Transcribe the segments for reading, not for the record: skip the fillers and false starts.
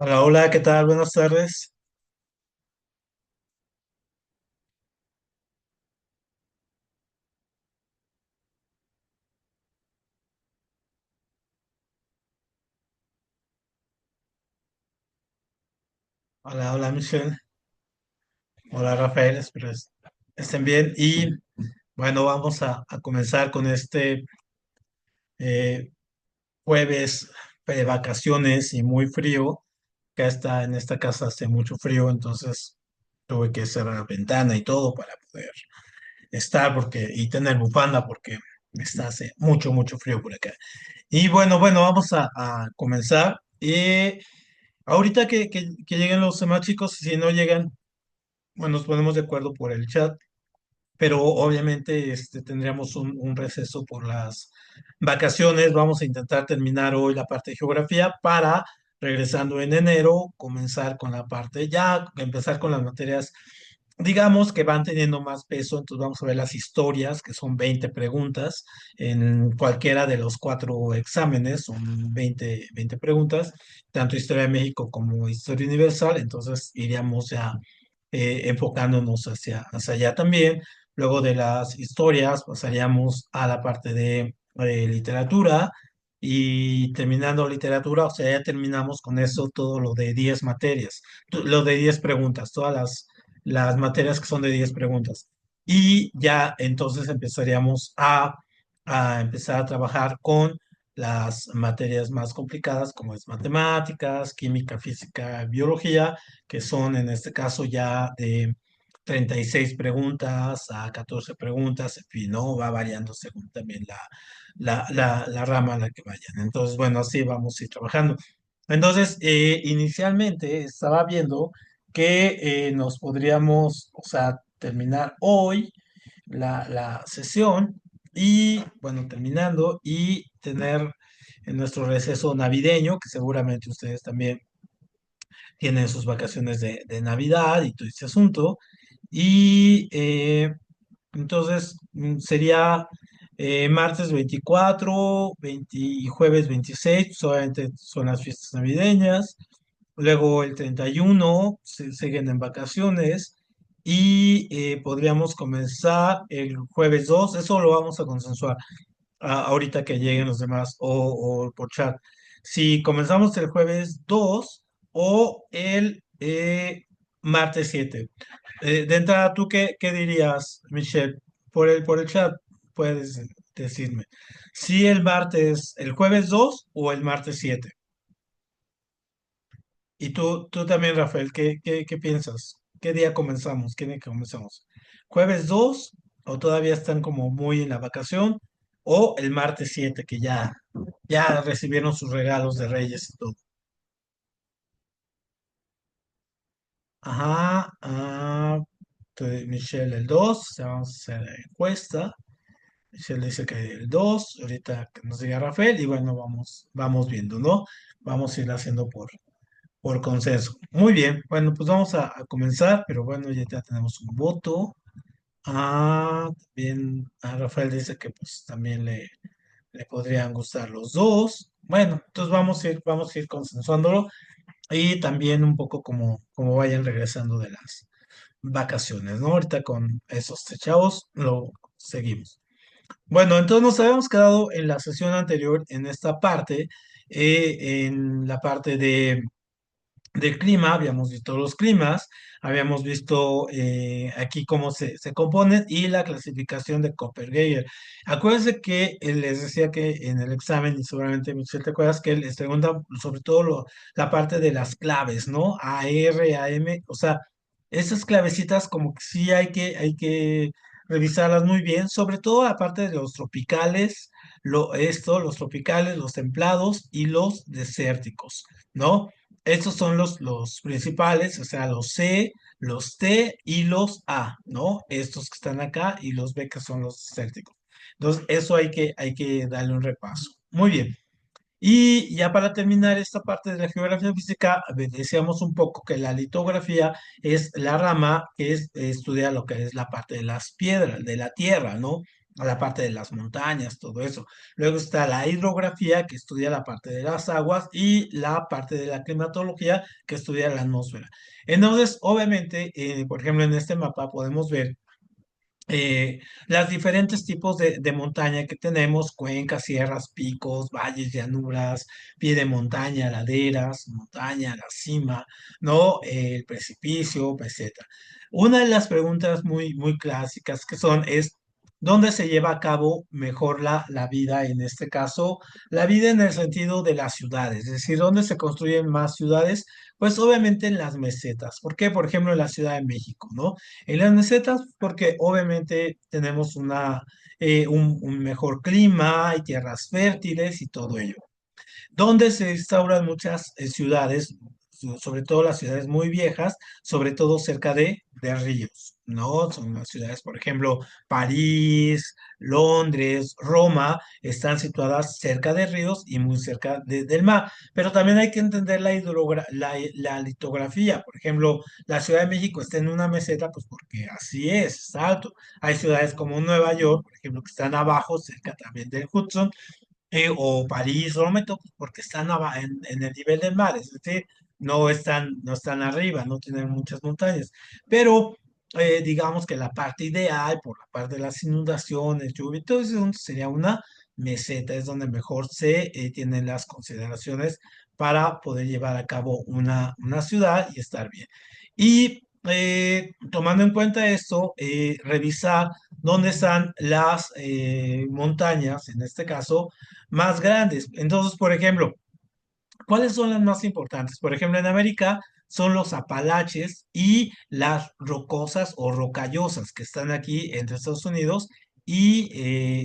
Hola, hola, ¿qué tal? Buenas tardes. Hola, hola, Michelle. Hola, Rafael, espero estén bien. Y bueno, vamos a comenzar con este eh, jueves de vacaciones y muy frío. Acá está en esta casa hace mucho frío, entonces tuve que cerrar la ventana y todo para poder estar y tener bufanda porque está hace mucho, mucho frío por acá. Y bueno, vamos a comenzar. Ahorita que lleguen los demás chicos, si no llegan, bueno, nos ponemos de acuerdo por el chat, pero obviamente tendríamos un receso por las vacaciones. Vamos a intentar terminar hoy la parte de geografía para, regresando en enero, comenzar con la parte, ya empezar con las materias, digamos, que van teniendo más peso. Entonces vamos a ver las historias, que son 20 preguntas en cualquiera de los cuatro exámenes, son 20 preguntas, tanto Historia de México como Historia Universal. Entonces iríamos ya enfocándonos hacia allá también. Luego de las historias pasaríamos a la parte de literatura, y terminando literatura, o sea, ya terminamos con eso todo lo de 10 materias, lo de 10 preguntas, todas las materias que son de 10 preguntas. Y ya entonces empezaríamos a empezar a trabajar con las materias más complicadas, como es matemáticas, química, física, biología, que son en este caso ya de 36 preguntas a 14 preguntas, en fin, ¿no? Va variando según también la rama a la que vayan. Entonces, bueno, así vamos a ir trabajando. Entonces, inicialmente estaba viendo que nos podríamos, o sea, terminar hoy la sesión y, bueno, terminando y tener en nuestro receso navideño, que seguramente ustedes también tienen sus vacaciones de Navidad y todo ese asunto. Y entonces sería martes 24, 20 y jueves 26, solamente son las fiestas navideñas. Luego el 31 se siguen en vacaciones y podríamos comenzar el jueves 2. Eso lo vamos a consensuar ahorita que lleguen los demás o por chat. Si comenzamos el jueves 2 o el martes 7. De entrada, ¿tú qué dirías, Michelle? Por el chat puedes decirme. Si el martes, el jueves 2 o el martes 7. Y tú también, Rafael, ¿qué piensas? ¿Qué día comenzamos? ¿Qué día comenzamos? ¿Jueves 2 o todavía están como muy en la vacación? ¿O el martes 7 que ya recibieron sus regalos de Reyes y todo? Ajá, Michelle el 2, vamos a hacer la encuesta. Michelle dice que el 2 ahorita que nos diga Rafael, y bueno, vamos viendo, ¿no? Vamos a ir haciendo por consenso. Muy bien, bueno, pues vamos a comenzar, pero bueno, ya tenemos un voto. También Rafael dice que pues también le podrían gustar los dos. Bueno, entonces vamos a ir consensuándolo y también un poco como vayan regresando de las vacaciones, ¿no? Ahorita con esos tres chavos lo seguimos. Bueno, entonces nos habíamos quedado en la sesión anterior en esta parte, en la parte del clima. Habíamos visto los climas, habíamos visto aquí cómo se componen y la clasificación de Köppen-Geiger. Acuérdense que les decía que en el examen, y seguramente Michelle te acuerdas, que les pregunta sobre todo la parte de las claves, ¿no? A, R, A, M, o sea, esas clavecitas como que sí hay que revisarlas muy bien, sobre todo la parte de los tropicales, los tropicales, los templados y los desérticos, ¿no? Estos son los principales, o sea, los C, los T y los A, ¿no? Estos que están acá y los B que son los célticos. Entonces, eso hay que darle un repaso. Muy bien. Y ya para terminar esta parte de la geografía física, a ver, decíamos un poco que la litografía es la rama que estudia lo que es la parte de las piedras, de la tierra, ¿no? a la parte de las montañas, todo eso. Luego está la hidrografía, que estudia la parte de las aguas, y la parte de la climatología, que estudia la atmósfera. Entonces, obviamente, por ejemplo, en este mapa podemos ver las diferentes tipos de montaña que tenemos: cuencas, sierras, picos, valles, llanuras, pie de montaña, laderas, montaña, la cima, ¿no? El precipicio, etcétera. Una de las preguntas muy clásicas que son es: ¿dónde se lleva a cabo mejor la vida? En este caso, la vida en el sentido de las ciudades, es decir, ¿dónde se construyen más ciudades? Pues obviamente en las mesetas. ¿Por qué? Por ejemplo, en la Ciudad de México, ¿no? En las mesetas, porque obviamente tenemos un mejor clima, hay tierras fértiles y todo ello, donde se instauran muchas ciudades, sobre todo las ciudades muy viejas, sobre todo cerca de ríos, ¿no? Son las ciudades, por ejemplo, París, Londres, Roma, están situadas cerca de ríos y muy cerca del mar. Pero también hay que entender la litografía. Por ejemplo, la Ciudad de México está en una meseta, pues porque así es alto. Hay ciudades como Nueva York, por ejemplo, que están abajo, cerca también del Hudson, o París, Roma, pues, porque están en el nivel del mar, es decir, no están arriba, no tienen muchas montañas. Pero digamos que la parte ideal, por la parte de las inundaciones, lluvia, y todo eso sería una meseta, es donde mejor se tienen las consideraciones para poder llevar a cabo una ciudad y estar bien. Y tomando en cuenta esto, revisar dónde están las montañas, en este caso, más grandes. Entonces, por ejemplo, ¿cuáles son las más importantes? Por ejemplo, en América son los Apalaches y las rocosas o rocallosas que están aquí entre Estados Unidos y,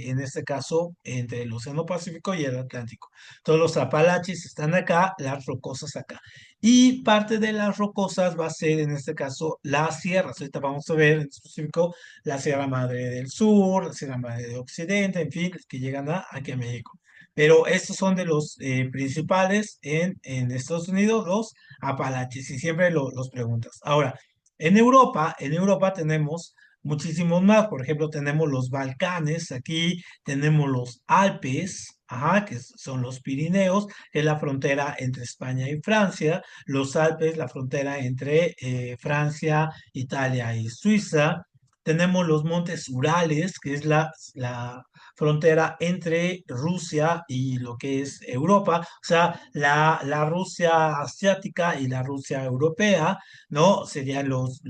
en este caso, entre el Océano Pacífico y el Atlántico. Todos los Apalaches están acá, las rocosas acá. Y parte de las rocosas va a ser, en este caso, las sierras. Ahorita vamos a ver en específico la Sierra Madre del Sur, la Sierra Madre de Occidente, en fin, que llegan aquí a México. Pero estos son de los principales en Estados Unidos, los Apalaches, y siempre los preguntas. Ahora, en Europa tenemos muchísimos más. Por ejemplo, tenemos los Balcanes, aquí tenemos los Alpes, ajá, que son los Pirineos, que es la frontera entre España y Francia, los Alpes, la frontera entre Francia, Italia y Suiza. Tenemos los Montes Urales, que es la frontera entre Rusia y lo que es Europa, o sea, la Rusia asiática y la Rusia europea, ¿no? Serían los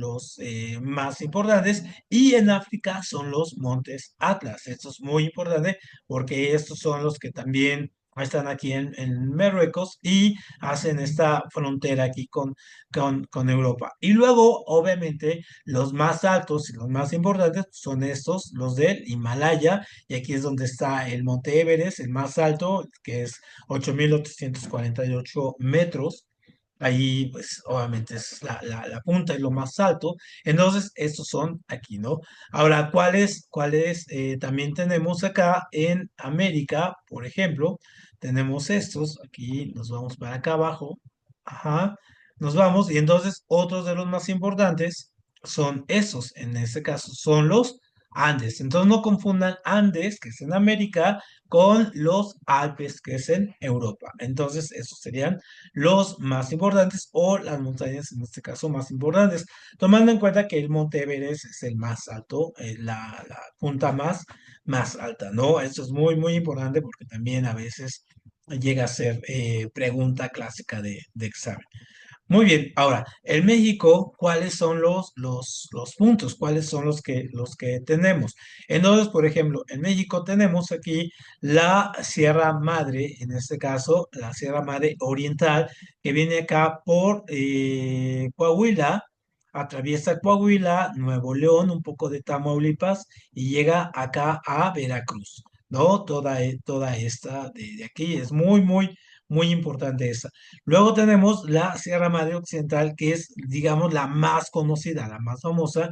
más importantes. Y en África son los montes Atlas. Esto es muy importante porque estos son los que también están aquí en Marruecos y hacen esta frontera aquí con Europa. Y luego, obviamente, los más altos y los más importantes son estos, los del Himalaya, y aquí es donde está el Monte Everest, el más alto, que es 8.848 metros. Ahí, pues, obviamente es la punta, es lo más alto. Entonces, estos son aquí, ¿no? Ahora, ¿cuáles también tenemos acá en América? Por ejemplo, tenemos estos. Aquí nos vamos para acá abajo. Ajá. Nos vamos. Y entonces, otros de los más importantes son esos. En este caso, son los Andes. Entonces no confundan Andes, que es en América, con los Alpes, que es en Europa. Entonces, esos serían los más importantes, o las montañas, en este caso, más importantes, tomando en cuenta que el Monte Everest es el más alto, la punta más alta, ¿no? Esto es muy importante porque también a veces llega a ser pregunta clásica de examen. Muy bien, ahora, en México, ¿cuáles son los puntos? ¿Cuáles son los que tenemos? Entonces, por ejemplo, en México tenemos aquí la Sierra Madre, en este caso, la Sierra Madre Oriental, que viene acá por Coahuila, atraviesa Coahuila, Nuevo León, un poco de Tamaulipas, y llega acá a Veracruz, ¿no? Toda esta de aquí es muy importante esta. Luego tenemos la Sierra Madre Occidental, que es, digamos, la más conocida, la más famosa,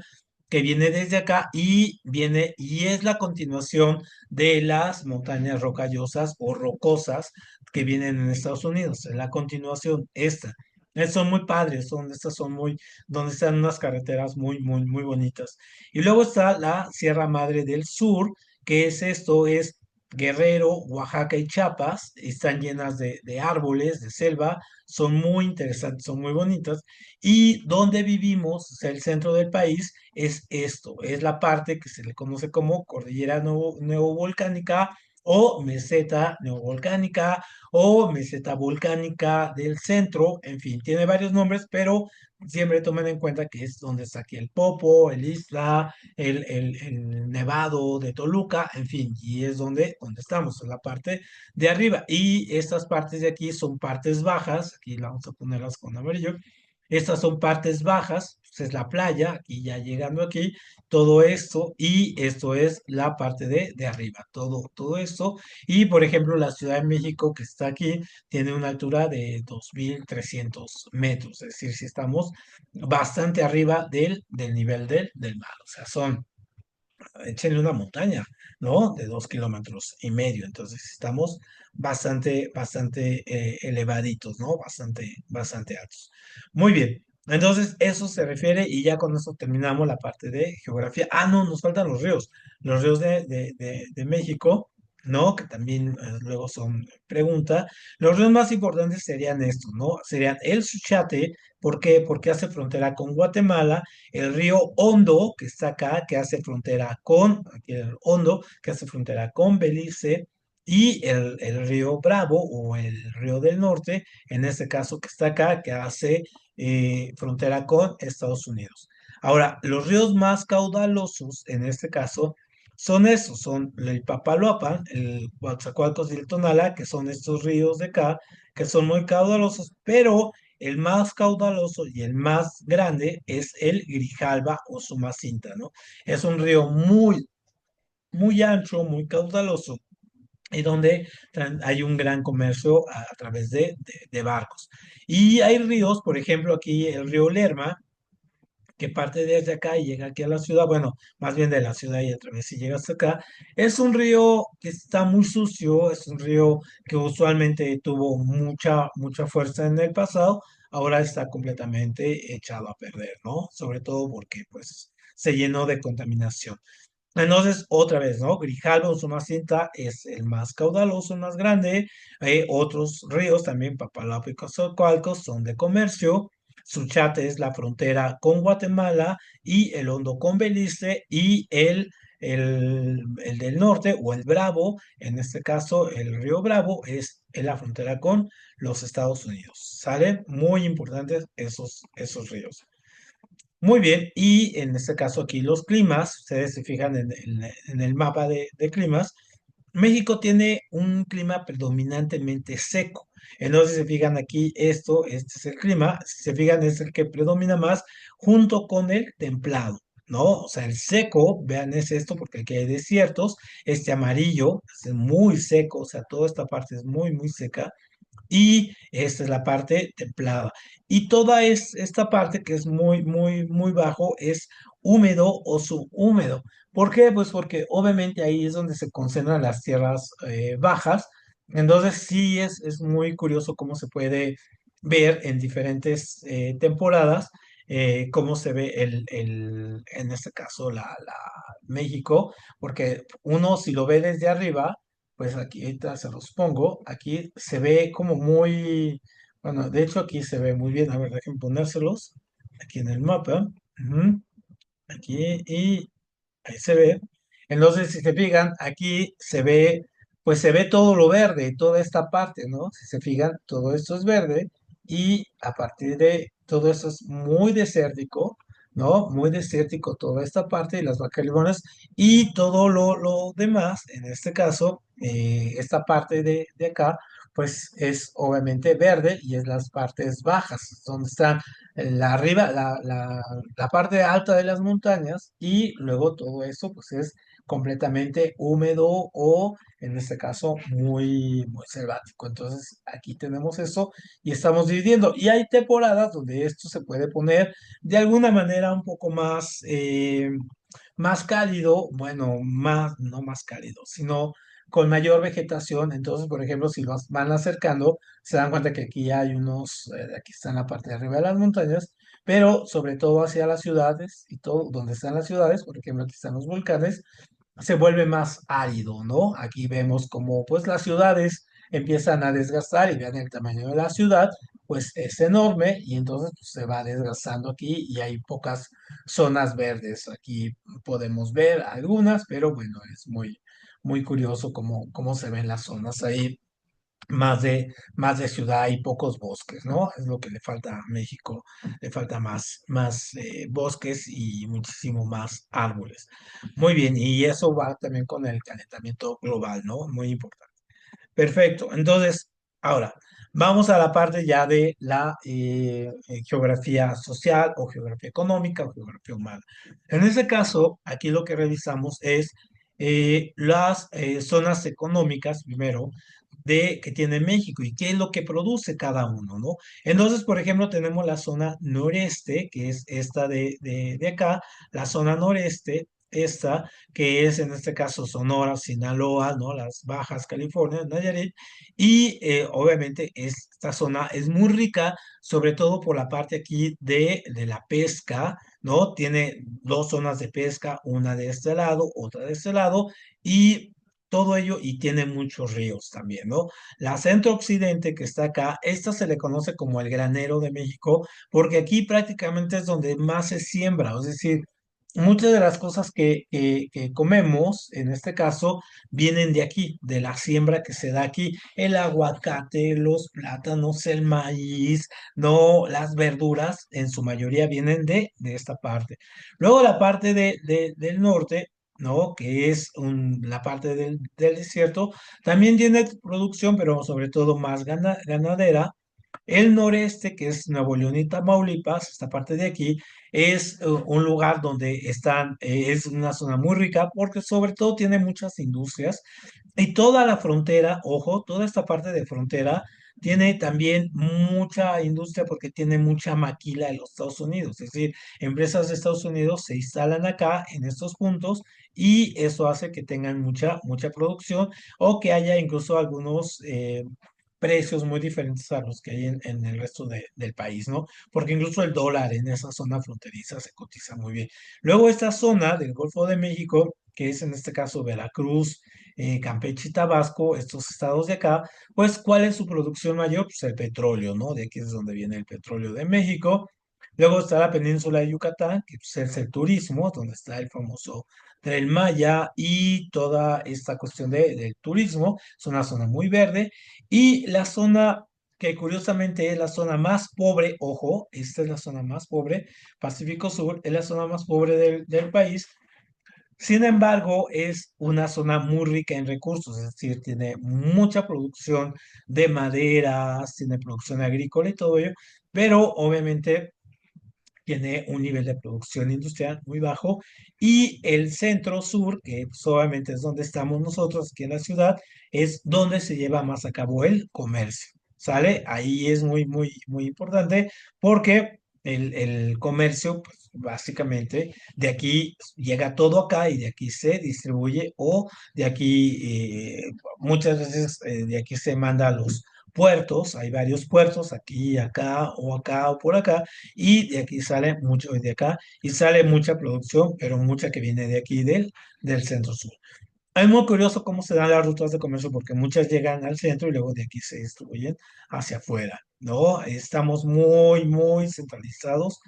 que viene desde acá y viene y es la continuación de las montañas rocallosas o rocosas que vienen en Estados Unidos. Es la continuación, esta. Son muy padres, estas son donde están unas carreteras muy bonitas. Y luego está la Sierra Madre del Sur, ¿Qué es esto? Es Guerrero, Oaxaca y Chiapas, están llenas de árboles, de selva, son muy interesantes, son muy bonitas. Y donde vivimos, o sea, el centro del país, es esto, es la parte que se le conoce como Cordillera Neovolcánica o meseta neovolcánica o meseta volcánica del centro, en fin, tiene varios nombres, pero siempre tomen en cuenta que es donde está aquí el Popo, el Isla, el Nevado de Toluca, en fin, y es donde estamos, en la parte de arriba. Y estas partes de aquí son partes bajas, aquí vamos a ponerlas con amarillo. Estas son partes bajas, pues es la playa, y ya llegando aquí, todo esto, y esto es la parte de arriba, todo esto. Y por ejemplo, la Ciudad de México que está aquí tiene una altura de 2.300 metros, es decir, si estamos bastante arriba del nivel del mar, o sea, échenle una montaña, ¿no? De 2,5 kilómetros. Entonces estamos bastante elevaditos, ¿no? Bastante altos. Muy bien. Entonces, eso se refiere y ya con eso terminamos la parte de geografía. Ah, no, nos faltan los ríos de México, ¿no? Que también luego son pregunta. Los ríos más importantes serían estos, ¿no? Serían el Suchiate, ¿por qué? Porque hace frontera con Guatemala, el río Hondo, que está acá, que hace frontera con, aquí el Hondo, que hace frontera con Belice, y el río Bravo o el río del Norte, en este caso que está acá, que hace frontera con Estados Unidos. Ahora, los ríos más caudalosos, en este caso, son esos, son el Papaloapan, el Coatzacoalcos y el Tonala, que son estos ríos de acá, que son muy caudalosos, pero el más caudaloso y el más grande es el Grijalba o Sumacinta, ¿no? Es un río muy ancho, muy caudaloso y donde hay un gran comercio a través de barcos. Y hay ríos, por ejemplo, aquí el río Lerma, que parte desde acá y llega aquí a la ciudad, bueno, más bien de la ciudad y a través y llega hasta acá, es un río que está muy sucio, es un río que usualmente tuvo mucha fuerza en el pasado, ahora está completamente echado a perder, ¿no? Sobre todo porque pues se llenó de contaminación. Entonces, otra vez, ¿no? Grijalbo, Usumacinta es el más caudaloso, el más grande. Otros ríos, también Papaloapan y Coatzacoalcos, son de comercio. Suchate es la frontera con Guatemala y el Hondo con Belice y el del norte o el Bravo, en este caso el río Bravo, es en la frontera con los Estados Unidos. ¿Sale? Muy importantes esos ríos. Muy bien, y en este caso aquí los climas, ustedes se fijan en el mapa de climas, México tiene un clima predominantemente seco. Entonces, si se fijan aquí, este es el clima, si se fijan, es el que predomina más junto con el templado, ¿no? O sea, el seco, vean, es esto porque aquí hay desiertos, este amarillo es muy seco, o sea, toda esta parte es muy seca y esta es la parte templada. Y toda esta parte que es muy bajo es húmedo o subhúmedo. ¿Por qué? Pues porque obviamente ahí es donde se concentran las tierras bajas. Entonces sí es muy curioso cómo se puede ver en diferentes temporadas cómo se ve en este caso la México, porque uno si lo ve desde arriba, pues aquí ahorita se los pongo. Aquí se ve como muy, bueno, de hecho aquí se ve muy bien. A ver, dejen ponérselos aquí en el mapa. Ujú. Aquí y ahí se ve. Entonces, si se fijan, aquí se ve, pues se ve todo lo verde, toda esta parte, ¿no? Si se fijan, todo esto es verde y a partir de todo esto es muy desértico, ¿no? Muy desértico toda esta parte y las vacas limonas y todo lo demás, en este caso, esta parte de acá, pues es obviamente verde y es las partes bajas, donde están arriba, la parte alta de las montañas y luego todo eso pues es completamente húmedo o en este caso muy selvático. Entonces aquí tenemos eso y estamos dividiendo. Y hay temporadas donde esto se puede poner de alguna manera un poco más cálido, bueno, no más cálido, sino con mayor vegetación. Entonces, por ejemplo, si los van acercando, se dan cuenta que aquí hay aquí está en la parte de arriba de las montañas, pero sobre todo hacia las ciudades y todo, donde están las ciudades, por ejemplo, aquí están los volcanes, se vuelve más árido, ¿no? Aquí vemos como pues las ciudades empiezan a desgastar y vean el tamaño de la ciudad, pues es enorme y entonces pues, se va desgastando aquí y hay pocas zonas verdes. Aquí podemos ver algunas, pero bueno, es muy curioso cómo se ven las zonas ahí más de ciudad y pocos bosques, ¿no? Es lo que le falta a México, le falta más bosques y muchísimo más árboles. Muy bien, y eso va también con el calentamiento global, ¿no? Muy importante. Perfecto. Entonces, ahora vamos a la parte ya de la geografía social o geografía económica o geografía humana. En ese caso, aquí lo que revisamos es las zonas económicas, primero, de que tiene México y qué es lo que produce cada uno, ¿no? Entonces, por ejemplo, tenemos la zona noreste, que es esta de acá, la zona noreste. Esta, que es en este caso Sonora, Sinaloa, ¿no? Las Bajas California, Nayarit, y obviamente esta zona es muy rica, sobre todo por la parte aquí de la pesca, ¿no? Tiene dos zonas de pesca, una de este lado, otra de este lado, y todo ello, y tiene muchos ríos también, ¿no? La centro-occidente que está acá, esta se le conoce como el granero de México, porque aquí prácticamente es donde más se siembra, es decir, muchas de las cosas que comemos, en este caso, vienen de aquí, de la siembra que se da aquí. El aguacate, los plátanos, el maíz, no, las verduras, en su mayoría vienen de esta parte. Luego la parte del norte, ¿no? Que es la parte del desierto, también tiene producción, pero sobre todo más ganadera. El noreste, que es Nuevo León y Tamaulipas, esta parte de aquí, es un lugar donde es una zona muy rica porque sobre todo tiene muchas industrias y toda la frontera, ojo, toda esta parte de frontera tiene también mucha industria porque tiene mucha maquila de los Estados Unidos. Es decir, empresas de Estados Unidos se instalan acá en estos puntos y eso hace que tengan mucha producción o que haya incluso algunos precios muy diferentes a los que hay en el resto del país, ¿no? Porque incluso el dólar en esa zona fronteriza se cotiza muy bien. Luego esta zona del Golfo de México, que es en este caso Veracruz, Campeche y Tabasco, estos estados de acá, pues ¿cuál es su producción mayor? Pues el petróleo, ¿no? De aquí es donde viene el petróleo de México. Luego está la península de Yucatán, que pues, es el turismo, donde está el famoso Tren Maya y toda esta cuestión del turismo. Es una zona muy verde. Y la zona que curiosamente es la zona más pobre, ojo, esta es la zona más pobre, Pacífico Sur, es la zona más pobre del país. Sin embargo, es una zona muy rica en recursos, es decir, tiene mucha producción de maderas, tiene producción agrícola y todo ello, pero obviamente tiene un nivel de producción industrial muy bajo y el centro sur, que pues, obviamente es donde estamos nosotros aquí en la ciudad, es donde se lleva más a cabo el comercio, ¿sale? Ahí es muy importante porque el comercio, pues básicamente de aquí llega todo acá y de aquí se distribuye o de aquí, muchas veces de aquí se manda a los puertos, hay varios puertos aquí, acá o por acá y de aquí sale mucho de acá y sale mucha producción, pero mucha que viene de aquí del centro sur. Es muy curioso cómo se dan las rutas de comercio porque muchas llegan al centro y luego de aquí se distribuyen hacia afuera, ¿no? Estamos muy centralizados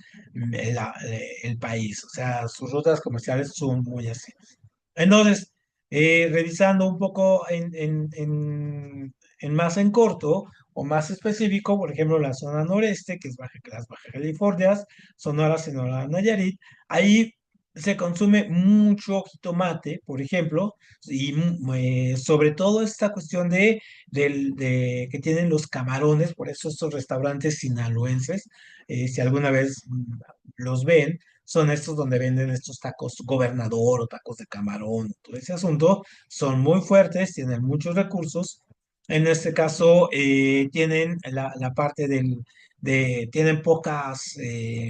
el país, o sea, sus rutas comerciales son muy así. Entonces, revisando un poco en más en corto o más específico, por ejemplo, la zona noreste, que es las Baja Californias, Sonora, Sinaloa, Nayarit, ahí se consume mucho jitomate, por ejemplo, y sobre todo esta cuestión de que tienen los camarones, por eso estos restaurantes sinaloenses, si alguna vez los ven, son estos donde venden estos tacos gobernador o tacos de camarón, todo ese asunto, son muy fuertes, tienen muchos recursos. En este caso, tienen la parte tienen pocas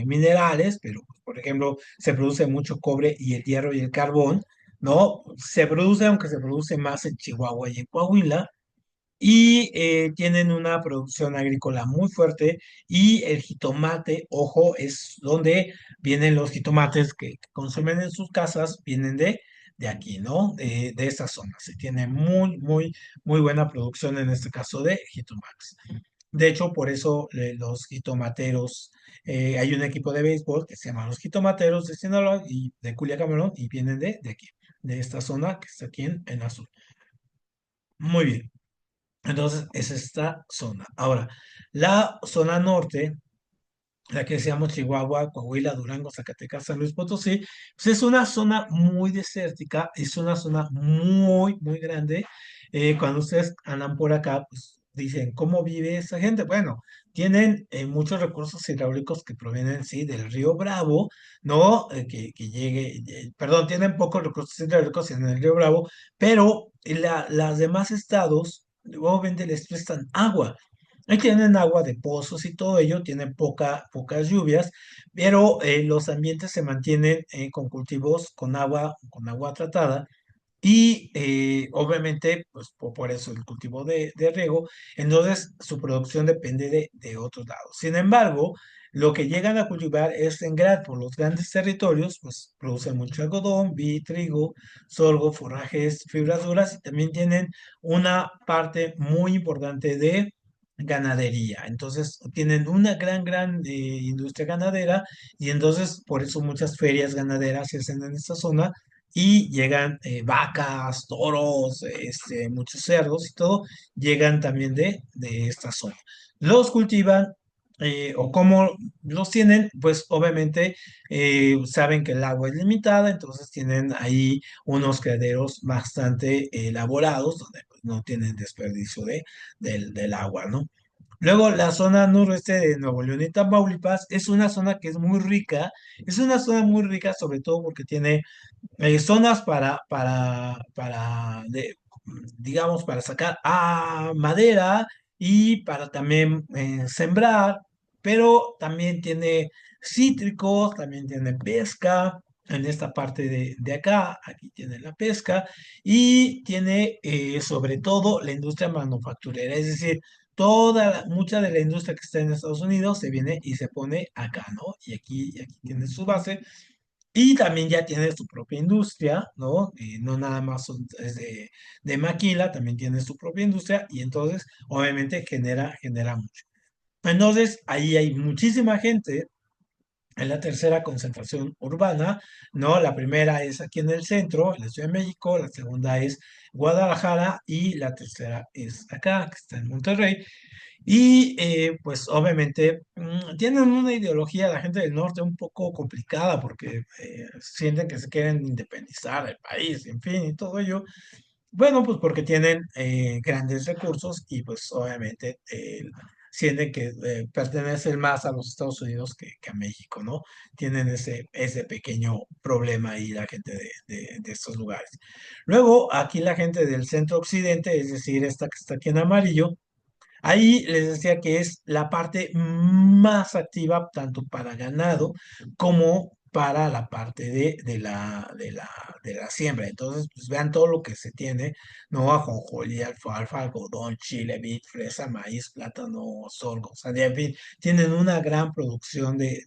minerales, pero por ejemplo, se produce mucho cobre y el hierro y el carbón, ¿no? Se produce, aunque se produce más en Chihuahua y en Coahuila, y tienen una producción agrícola muy fuerte y el jitomate, ojo, es donde vienen los jitomates que consumen en sus casas, vienen de aquí, ¿no? De esta zona. Se tiene muy buena producción en este caso de jitomates. De hecho, por eso los jitomateros, hay un equipo de béisbol que se llama los Jitomateros de Sinaloa y de Culiacán, y vienen de aquí, de esta zona que está aquí en azul. Muy bien. Entonces, es esta zona. Ahora, la zona norte, la que decíamos Chihuahua, Coahuila, Durango, Zacatecas, San Luis Potosí, pues es una zona muy desértica, es una zona muy grande. Cuando ustedes andan por acá, pues dicen, ¿cómo vive esa gente? Bueno, tienen muchos recursos hidráulicos que provienen, sí, del río Bravo, ¿no? Que llegue, perdón, tienen pocos recursos hidráulicos en el río Bravo, pero las demás estados, obviamente les prestan agua. Ahí tienen agua de pozos y todo ello, tienen pocas lluvias, pero los ambientes se mantienen con cultivos con agua tratada y obviamente, pues por eso el cultivo de riego, entonces su producción depende de otros lados. Sin embargo, lo que llegan a cultivar es por los grandes territorios, pues producen mucho algodón, trigo, sorgo, forrajes, fibras duras y también tienen una parte muy importante de ganadería. Entonces, tienen una gran industria ganadera y entonces por eso muchas ferias ganaderas se hacen en esta zona y llegan vacas, toros, muchos cerdos y todo, llegan también de esta zona. Los cultivan o cómo los tienen, pues obviamente saben que el agua es limitada, entonces tienen ahí unos criaderos bastante elaborados donde pues, no tienen desperdicio del agua, ¿no? Luego, la zona noroeste de Nuevo León y Tamaulipas es una zona que es una zona muy rica sobre todo porque tiene zonas digamos, para sacar madera y para también sembrar, pero también tiene cítricos, también tiene pesca. En esta parte de acá, aquí tiene la pesca y tiene sobre todo la industria manufacturera, es decir, mucha de la industria que está en Estados Unidos se viene y se pone acá, ¿no? Y aquí tiene su base y también ya tiene su propia industria, ¿no? No nada más es de maquila, también tiene su propia industria y entonces obviamente genera mucho. Entonces ahí hay muchísima gente. En la tercera concentración urbana, ¿no? La primera es aquí en el centro, en la Ciudad de México, la segunda es Guadalajara y la tercera es acá, que está en Monterrey. Y pues obviamente tienen una ideología, la gente del norte, un poco complicada porque sienten que se quieren independizar del país, en fin, y todo ello. Bueno, pues porque tienen grandes recursos y pues obviamente sienten que pertenecen más a los Estados Unidos que a México, ¿no? Tienen ese pequeño problema ahí la gente de estos lugares. Luego, aquí la gente del centro occidente, es decir, esta que está aquí en amarillo, ahí les decía que es la parte más activa tanto para ganado como para la parte de la siembra. Entonces, pues vean todo lo que se tiene, ¿no? Ajonjolí, alfalfa, algodón, chile, vid, fresa, maíz, plátano, sorgo, sandía, en fin, tienen una gran producción de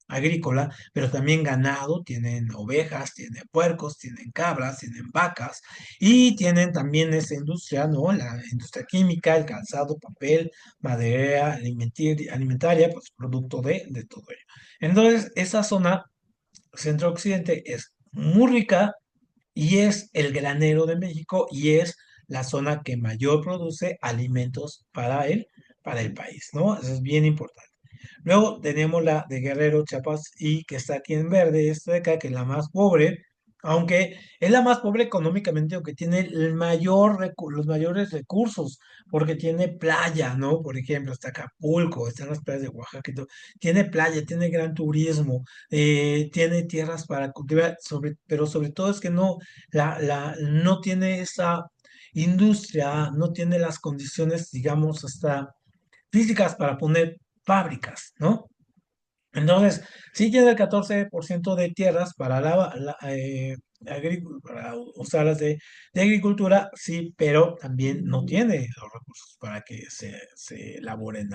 agrícola, pero también ganado, tienen ovejas, tienen puercos, tienen cabras, tienen vacas, y tienen también esa industria, ¿no? La industria química, el calzado, papel, madera, alimentaria, pues producto de todo ello. Entonces, esa zona centro-occidente es muy rica y es el granero de México y es la zona que mayor produce alimentos para el país, ¿no? Eso es bien importante. Luego tenemos la de Guerrero, Chiapas, y que está aquí en verde, esta de acá, que es la más pobre, aunque es la más pobre económicamente, aunque tiene los mayores recursos, porque tiene playa, ¿no? Por ejemplo, está Acapulco, están las playas de Oaxaca, y todo. Tiene playa, tiene gran turismo, tiene tierras para cultivar, pero sobre todo es que no tiene esa industria, no tiene las condiciones, digamos, hasta físicas para poner fábricas, ¿no? Entonces, sí tiene el 14% de tierras para para usarlas de agricultura, sí, pero también no tiene los recursos para que se elaboren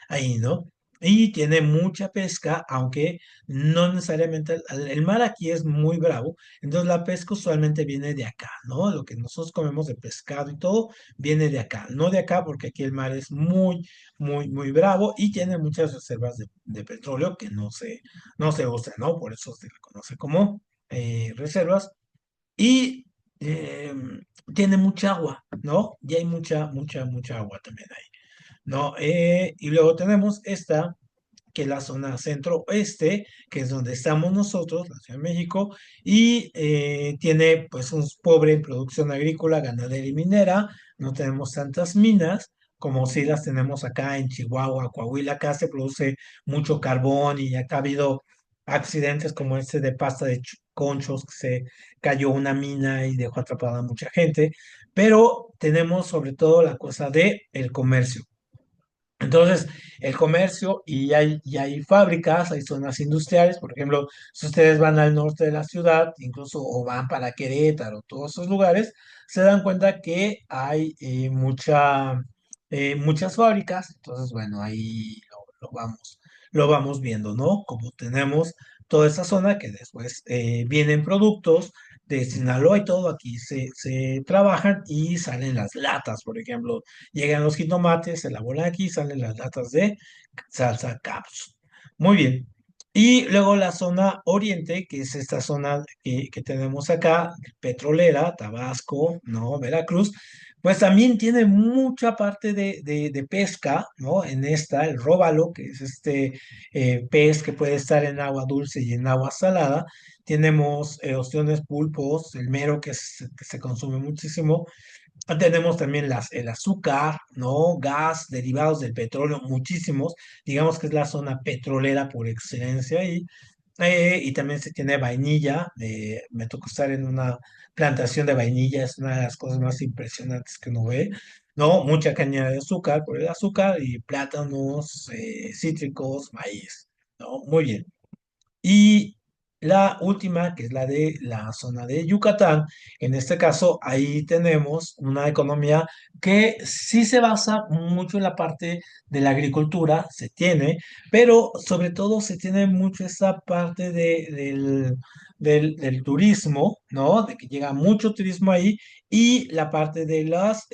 ahí, ¿no? y tiene mucha pesca, aunque no necesariamente el mar aquí es muy bravo, entonces la pesca usualmente viene de acá, ¿no? Lo que nosotros comemos de pescado y todo viene de acá, no de acá porque aquí el mar es muy, muy, muy bravo y tiene muchas reservas de petróleo que no se usan, ¿no? Por eso se le conoce como reservas y eh, tiene mucha agua, ¿no? Y hay mucha, mucha, mucha agua también ahí, ¿no? Y luego tenemos esta que es la zona centro-oeste, que es donde estamos nosotros, la Ciudad de México, y tiene pues un pobre en producción agrícola, ganadera y minera, no tenemos tantas minas como si las tenemos acá en Chihuahua, Coahuila, acá se produce mucho carbón y acá ha habido accidentes como este de pasta de conchos, que se cayó una mina y dejó atrapada a mucha gente, pero tenemos sobre todo la cosa de el comercio. Entonces, el comercio y hay fábricas, hay zonas industriales, por ejemplo, si ustedes van al norte de la ciudad, incluso o van para Querétaro, todos esos lugares, se dan cuenta que hay muchas fábricas, entonces, bueno, ahí lo vamos viendo, ¿no? Como tenemos toda esa zona que después vienen productos de Sinaloa y todo, aquí se trabajan y salen las latas, por ejemplo. Llegan los jitomates, se elaboran aquí, salen las latas de salsa capsu. Muy bien. Y luego la zona oriente, que es esta zona que tenemos acá, petrolera, Tabasco, ¿no? Veracruz, pues también tiene mucha parte de pesca, ¿no? En esta, el róbalo, que es este pez que puede estar en agua dulce y en agua salada. Tenemos ostiones, pulpos, el mero, que se consume muchísimo. Tenemos también el azúcar, ¿no? Gas, derivados del petróleo, muchísimos. Digamos que es la zona petrolera por excelencia ahí. Y también se tiene vainilla. Me tocó estar en una plantación de vainilla, es una de las cosas más impresionantes que uno ve. ¿No? Mucha caña de azúcar por el azúcar y plátanos, cítricos, maíz, ¿no? Muy bien. Y la última, que es la de la zona de Yucatán, en este caso, ahí tenemos una economía que sí se basa mucho en la parte de la agricultura, se tiene, pero sobre todo se tiene mucho esa parte del turismo, ¿no? De que llega mucho turismo ahí y la parte de los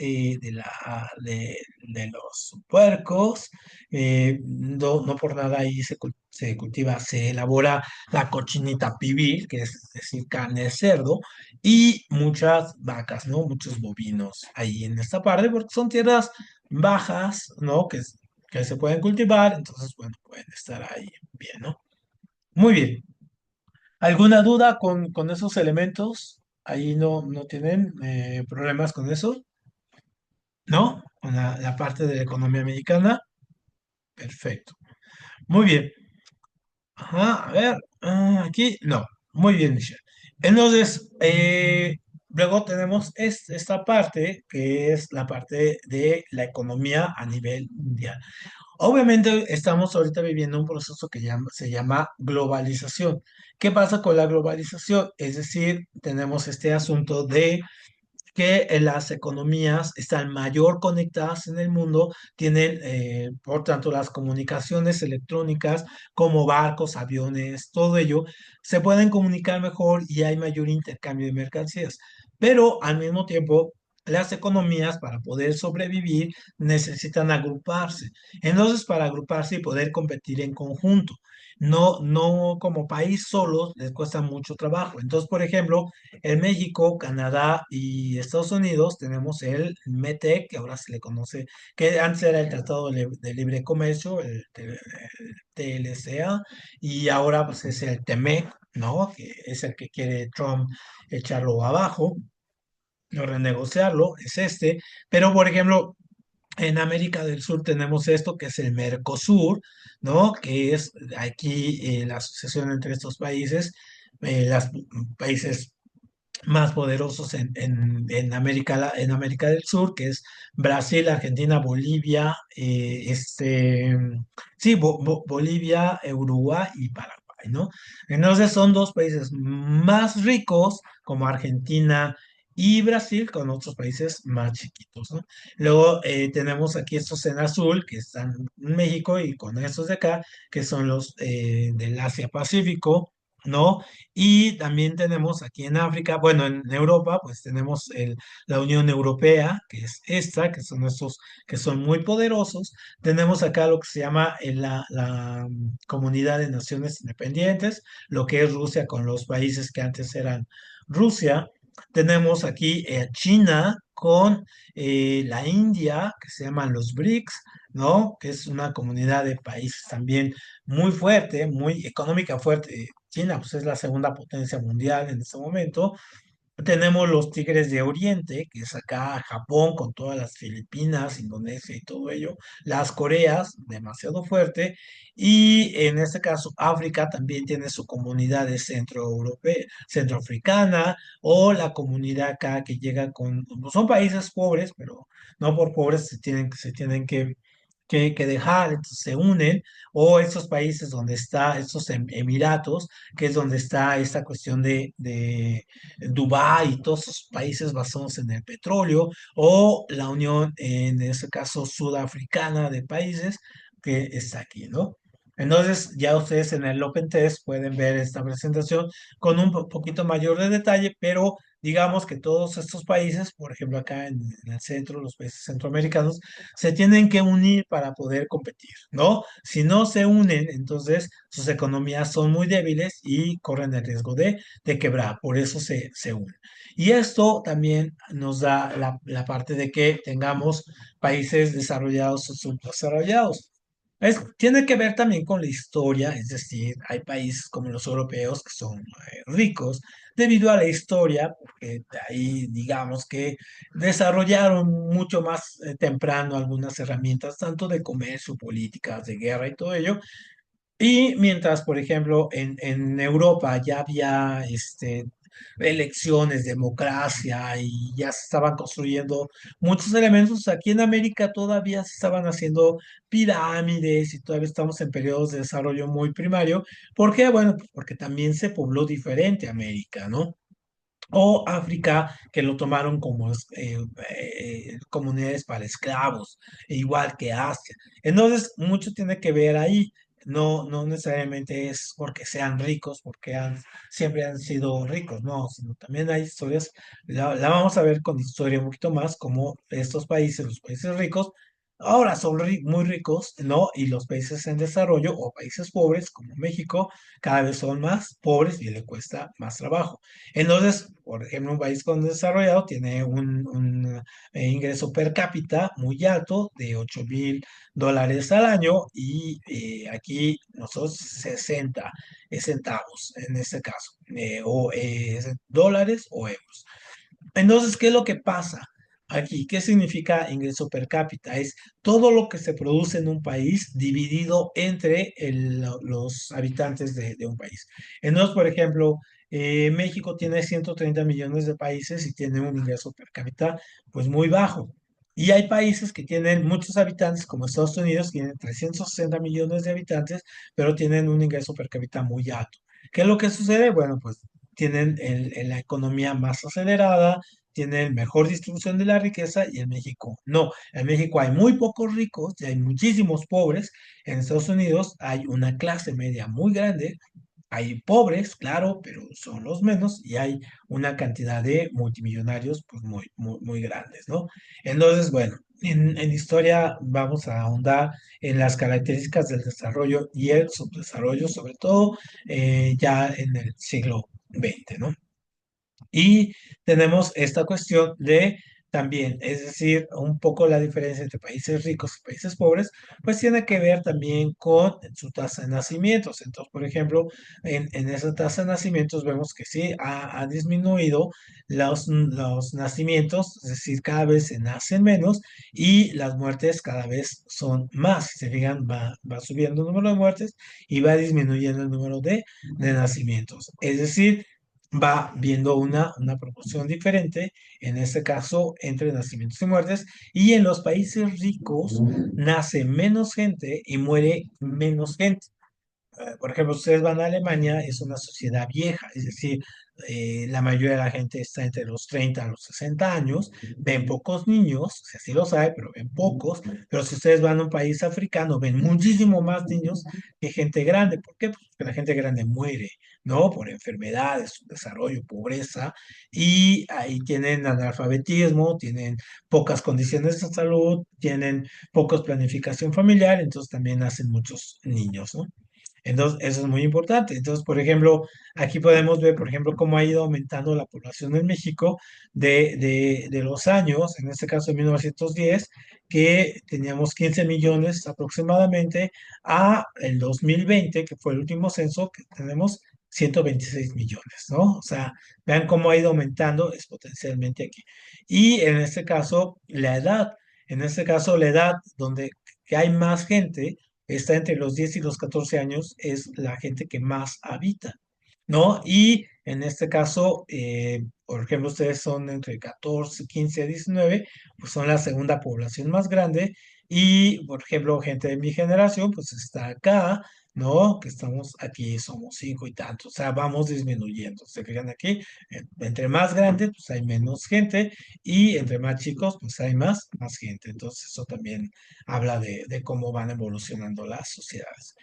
puercos, no por nada ahí se cultiva, se elabora la cochinita pibil, que es decir, carne de cerdo, y muchas vacas, ¿no? Muchos bovinos ahí en esta parte, porque son tierras bajas, ¿no? Que se pueden cultivar, entonces, bueno, pueden estar ahí bien, ¿no? Muy bien. ¿Alguna duda con esos elementos? Ahí no tienen problemas con eso, ¿no? Con la parte de la economía mexicana. Perfecto. Muy bien. Ajá, a ver, aquí no. Muy bien, Michelle. Entonces, luego tenemos esta parte que es la parte de la economía a nivel mundial. Obviamente estamos ahorita viviendo un proceso que se llama globalización. ¿Qué pasa con la globalización? Es decir, tenemos este asunto de que las economías están mayor conectadas en el mundo, tienen, por tanto, las comunicaciones electrónicas como barcos, aviones, todo ello, se pueden comunicar mejor y hay mayor intercambio de mercancías. Pero al mismo tiempo, las economías para poder sobrevivir necesitan agruparse. Entonces, para agruparse y poder competir en conjunto. No como país solos les cuesta mucho trabajo. Entonces, por ejemplo, en México, Canadá y Estados Unidos tenemos el METEC, que ahora se le conoce, que antes era el Tratado de Libre Comercio, el TLCA, y ahora pues es el TEMEC, ¿no? Que es el que quiere Trump echarlo abajo, no renegociarlo, es este. Pero, por ejemplo, en América del Sur tenemos esto que es el Mercosur, ¿no? Que es aquí la asociación entre estos países, los países más poderosos en América del Sur, que es Brasil, Argentina, Bolivia, sí, Bolivia, Uruguay y Paraguay, ¿no? Entonces son dos países más ricos como Argentina y Brasil con otros países más chiquitos, ¿no? Luego tenemos aquí estos en azul que están en México y con estos de acá que son los del Asia-Pacífico, ¿no? Y también tenemos aquí en África, bueno, en Europa, pues tenemos la Unión Europea, que es esta, que son estos que son muy poderosos. Tenemos acá lo que se llama la Comunidad de Naciones Independientes, lo que es Rusia con los países que antes eran Rusia. Tenemos aquí China con la India, que se llaman los BRICS, ¿no? Que es una comunidad de países también muy fuerte, muy económica fuerte. China, pues es la segunda potencia mundial en este momento. Tenemos los tigres de Oriente, que es acá Japón con todas las Filipinas, Indonesia y todo ello, las Coreas, demasiado fuerte, y en este caso África también tiene su comunidad de centroeuropea, centroafricana, o la comunidad acá que llega con, son países pobres, pero no por pobres se tienen que dejar, entonces se unen, o estos países donde está, estos Emiratos, que es donde está esta cuestión de Dubái y todos esos países basados en el petróleo, o la Unión, en este caso, sudafricana de países, que está aquí, ¿no? Entonces, ya ustedes en el Open Test pueden ver esta presentación con un poquito mayor de detalle, pero digamos que todos estos países, por ejemplo, acá en el centro, los países centroamericanos, se tienen que unir para poder competir, ¿no? Si no se unen, entonces sus economías son muy débiles y corren el riesgo de quebrar, por eso se unen. Y esto también nos da la parte de que tengamos países desarrollados o subdesarrollados. Tiene que ver también con la historia, es decir, hay países como los europeos que son ricos debido a la historia, porque de ahí digamos que desarrollaron mucho más temprano algunas herramientas, tanto de comercio, políticas, de guerra y todo ello, y mientras, por ejemplo, en Europa ya había elecciones, democracia y ya se estaban construyendo muchos elementos, aquí en América todavía se estaban haciendo pirámides y todavía estamos en periodos de desarrollo muy primario. ¿Por qué? Bueno, pues porque también se pobló diferente América, ¿no? O África, que lo tomaron como comunidades para esclavos, igual que Asia. Entonces, mucho tiene que ver ahí. No, no necesariamente es porque sean ricos, porque siempre han sido ricos, no, sino también hay historias, la vamos a ver con historia un poquito más, como estos países, los países ricos, ahora son muy ricos, ¿no? Y los países en desarrollo o países pobres, como México, cada vez son más pobres y le cuesta más trabajo. Entonces, por ejemplo, un país con desarrollado tiene un ingreso per cápita muy alto de $8,000 al año y aquí nosotros 60 centavos en este caso, o dólares o euros. Entonces, ¿qué es lo que pasa aquí? ¿Qué significa ingreso per cápita? Es todo lo que se produce en un país dividido entre los habitantes de un país. Entonces, por ejemplo, México tiene 130 millones de países y tiene un ingreso per cápita pues muy bajo. Y hay países que tienen muchos habitantes, como Estados Unidos, tienen 360 millones de habitantes, pero tienen un ingreso per cápita muy alto. ¿Qué es lo que sucede? Bueno, pues tienen la economía más acelerada, tienen mejor distribución de la riqueza y en México no. En México hay muy pocos ricos y hay muchísimos pobres. En Estados Unidos hay una clase media muy grande. Hay pobres, claro, pero son los menos y hay una cantidad de multimillonarios pues muy, muy, muy grandes, ¿no? Entonces, bueno, en historia vamos a ahondar en las características del desarrollo y el subdesarrollo, sobre todo ya en el siglo XX, ¿no? Y tenemos esta cuestión de también, es decir, un poco la diferencia entre países ricos y países pobres, pues tiene que ver también con su tasa de nacimientos. Entonces, por ejemplo, en esa tasa de nacimientos vemos que sí ha disminuido los nacimientos, es decir, cada vez se nacen menos y las muertes cada vez son más. Si se fijan, va subiendo el número de muertes y va disminuyendo el número de nacimientos. Es decir, va viendo una proporción diferente, en este caso entre nacimientos y muertes, y en los países ricos nace menos gente y muere menos gente. por ejemplo, ustedes van a Alemania, es una sociedad vieja, es decir, la mayoría de la gente está entre los 30 a los 60 años, ven pocos niños, o sea, sí los hay, pero ven pocos, pero si ustedes van a un país africano, ven muchísimo más niños que gente grande. ¿Por qué? Pues porque la gente grande muere, ¿no? Por enfermedades, desarrollo, pobreza, y ahí tienen analfabetismo, tienen pocas condiciones de salud, tienen pocos planificación familiar, entonces también hacen muchos niños, ¿no? Entonces, eso es muy importante. Entonces, por ejemplo, aquí podemos ver, por ejemplo, cómo ha ido aumentando la población en México de los años, en este caso de 1910, que teníamos 15 millones aproximadamente, a el 2020, que fue el último censo, que tenemos 126 millones, ¿no? O sea, vean cómo ha ido aumentando exponencialmente aquí. Y en este caso, la edad. En este caso, la edad donde que hay más gente está entre los 10 y los 14 años, es la gente que más habita, ¿no? Y en este caso, por ejemplo, ustedes son entre 14, 15 a 19, pues son la segunda población más grande. Y, por ejemplo, gente de mi generación, pues está acá, ¿no? Que estamos aquí, somos cinco y tantos, o sea, vamos disminuyendo. Se fijan aquí, entre más grande, pues hay menos gente, y entre más chicos, pues hay más gente. Entonces, eso también habla de cómo van evolucionando las sociedades.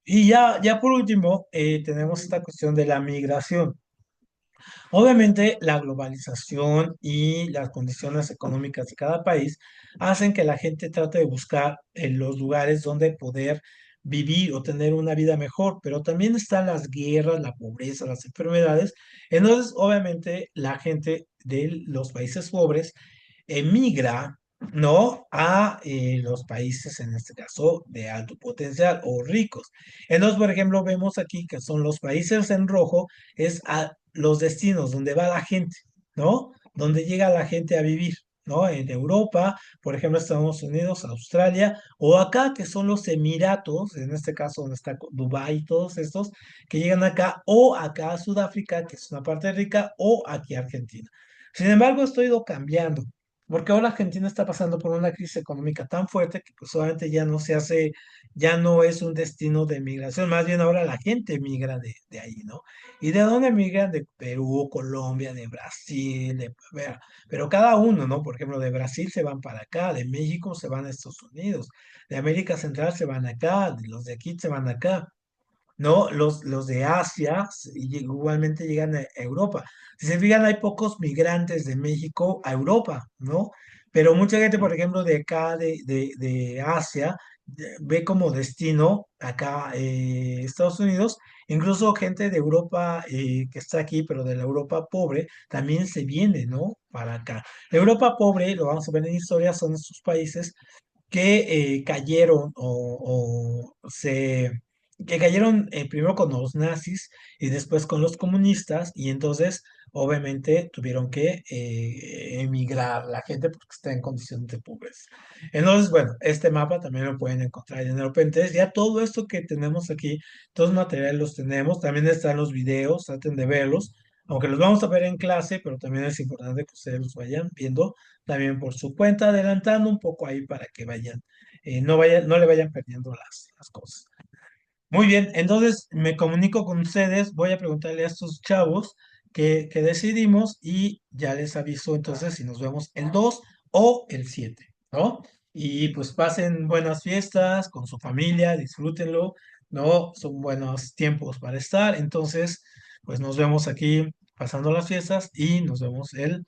Y ya por último, tenemos esta cuestión de la migración. Obviamente, la globalización y las condiciones económicas de cada país hacen que la gente trate de buscar en los lugares donde poder vivir o tener una vida mejor, pero también están las guerras, la pobreza, las enfermedades. Entonces, obviamente, la gente de los países pobres emigra, ¿no? A los países, en este caso, de alto potencial o ricos. Entonces, por ejemplo, vemos aquí que son los países en rojo, es a los destinos donde va la gente, ¿no? Donde llega la gente a vivir, ¿no? En Europa, por ejemplo, Estados Unidos, Australia, o acá, que son los Emiratos, en este caso donde está Dubái y todos estos, que llegan acá, o acá a Sudáfrica, que es una parte rica, o aquí a Argentina. Sin embargo, esto ha ido cambiando. Porque ahora Argentina está pasando por una crisis económica tan fuerte que pues obviamente ya no se hace, ya no es un destino de migración, más bien ahora la gente migra de ahí, ¿no? ¿Y de dónde migran? De Perú, Colombia, de Brasil, pero cada uno, ¿no? Por ejemplo, de Brasil se van para acá, de México se van a Estados Unidos, de América Central se van acá, de los de aquí se van acá. ¿No? Los de Asia igualmente llegan a Europa. Si se fijan, hay pocos migrantes de México a Europa, ¿no? Pero mucha gente, por ejemplo, de acá, de Asia, ve como destino acá Estados Unidos. Incluso gente de Europa que está aquí, pero de la Europa pobre, también se viene, ¿no? Para acá. La Europa pobre, lo vamos a ver en historia, son estos países que cayeron que cayeron primero con los nazis y después con los comunistas, y entonces obviamente tuvieron que emigrar la gente porque está en condiciones de pobreza. Entonces, bueno, este mapa también lo pueden encontrar en el OpenTest. Ya todo esto que tenemos aquí, todos los materiales los tenemos, también están los videos, traten de verlos, aunque los vamos a ver en clase, pero también es importante que ustedes los vayan viendo también por su cuenta, adelantando un poco ahí para que vayan, no le vayan perdiendo las cosas. Muy bien, entonces me comunico con ustedes, voy a preguntarle a estos chavos que decidimos, y ya les aviso entonces si nos vemos el 2 o el 7, ¿no? Y pues pasen buenas fiestas con su familia, disfrútenlo, ¿no? Son buenos tiempos para estar, entonces pues nos vemos aquí pasando las fiestas y nos vemos el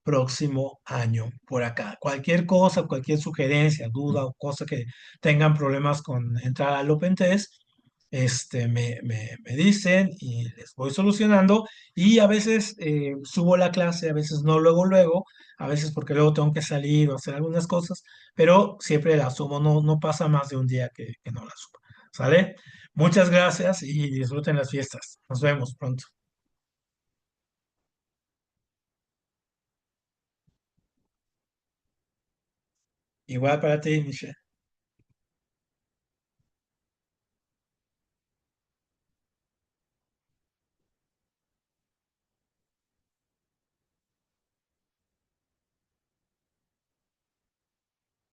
próximo año por acá. Cualquier cosa, cualquier sugerencia, duda o cosa que tengan problemas con entrar al Open Test, me dicen y les voy solucionando. Y a veces subo la clase, a veces no luego, a veces porque luego tengo que salir o hacer algunas cosas, pero siempre la subo, no pasa más de un día que no la subo. ¿Sale? Muchas gracias y disfruten las fiestas. Nos vemos pronto. Igual para ti, Michelle.